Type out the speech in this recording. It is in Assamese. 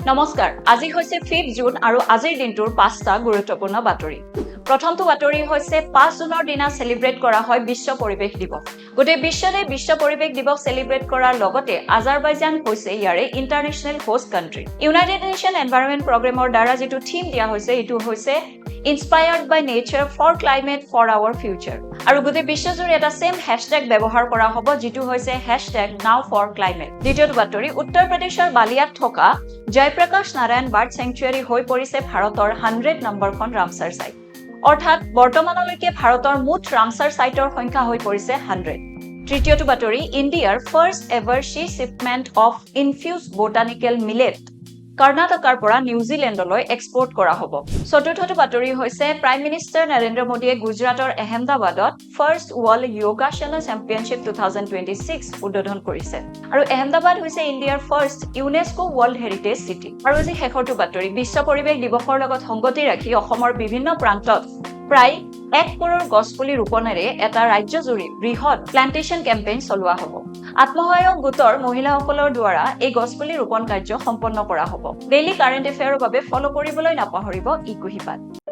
নমস্কাৰ আজি হৈছে 5 জুন আৰু আজিৰ দিনটোৰ 5টা গুৰুত্বপূৰ্ণ বাতৰি প্ৰথমটো বাতৰি হৈছে 5 জুনৰ দিনা সেলিব্ৰেট কৰা হয় বিশ্ব পৰিৱেশ দিৱস গোটেই বিশ্বতে বিশ্ব পৰিৱেশ দিৱস সেলিব্ৰেট কৰাৰ লগতে আজাৰবাইজান হৈছে ইয়াৰে international host country United Nation environment প্ৰগ্ৰামৰ দ্বাৰা যেটো থিম দিয়া হৈছে এটো হৈছে Inspired by nature for climate for our future আৰু গোটেই বিশ্বজুৰি এটা সেম হ্যাশট্যাগ ব্যৱহাৰ কৰা হ'ব যেটো হৈছে #NowForClimate দ্বিতীয়টো বাতৰি উত্তৰ প্ৰদেশৰ বালিয়াত থকা জয়প্ৰকাশ নাৰায়ণ বাৰ্ড চেংচুৱাৰী হৈ পৰিছে ভাৰতৰ 100 নম্বৰখন ৰামসাৰ সাইট অৰ্থাৎ বৰ্তমানলৈকে ভাৰতৰ মুঠ ৰামসাৰ সাইটৰ সংখ্যা হৈ পৰিছে 100 তৃতীয়টো বাতৰি ইণ্ডিয়াৰ ফাৰ্ষ্ট এভাৰ শি shipment of infuse botanical millet কৰ্ণাটকৰ পৰা নিউজিলেণ্ডলৈ এক্সপোৰ্ট কৰা হ'ব চতুৰ্থটো বাতৰি হৈছে প্ৰাইম মিনিষ্টাৰ নৰেন্দ্ৰ মোদীয়ে গুজৰাটৰ আহমেদাবাদত ফাৰ্ষ্ট ৱৰ্ল্ড যোগাসন চেম্পিয়নশ্বিপ 2026 উদ্বোধন কৰিছে আৰু আহমেদাবাদ হৈছে ইণ্ডিয়াৰ first UNESCO world heritage city আৰু আজি শেষৰটো বাতৰি বিশ্ব পৰিৱেশ দিৱসৰ লগত সংগতি ৰাখি অসমৰ বিভিন্ন প্ৰান্তত প্ৰায় 1 কৰোৰ গছপুলি ৰোপণেৰে এটা ৰাজ্যজুৰি বৃহৎ প্লান্টেশন কেম্পেইন চলোৱা হ'ব আত্মসহায়ক গোটৰ মহিলাসকলৰ দ্বাৰা এই গছপুলি ৰোপণ কাৰ্য সম্পন্ন কৰা হ'ব ডেইলি কাৰেণ্ট এফেয়াৰৰ বাবে ফলো কৰিবলৈ নাপাহৰিব ইকুহিপাত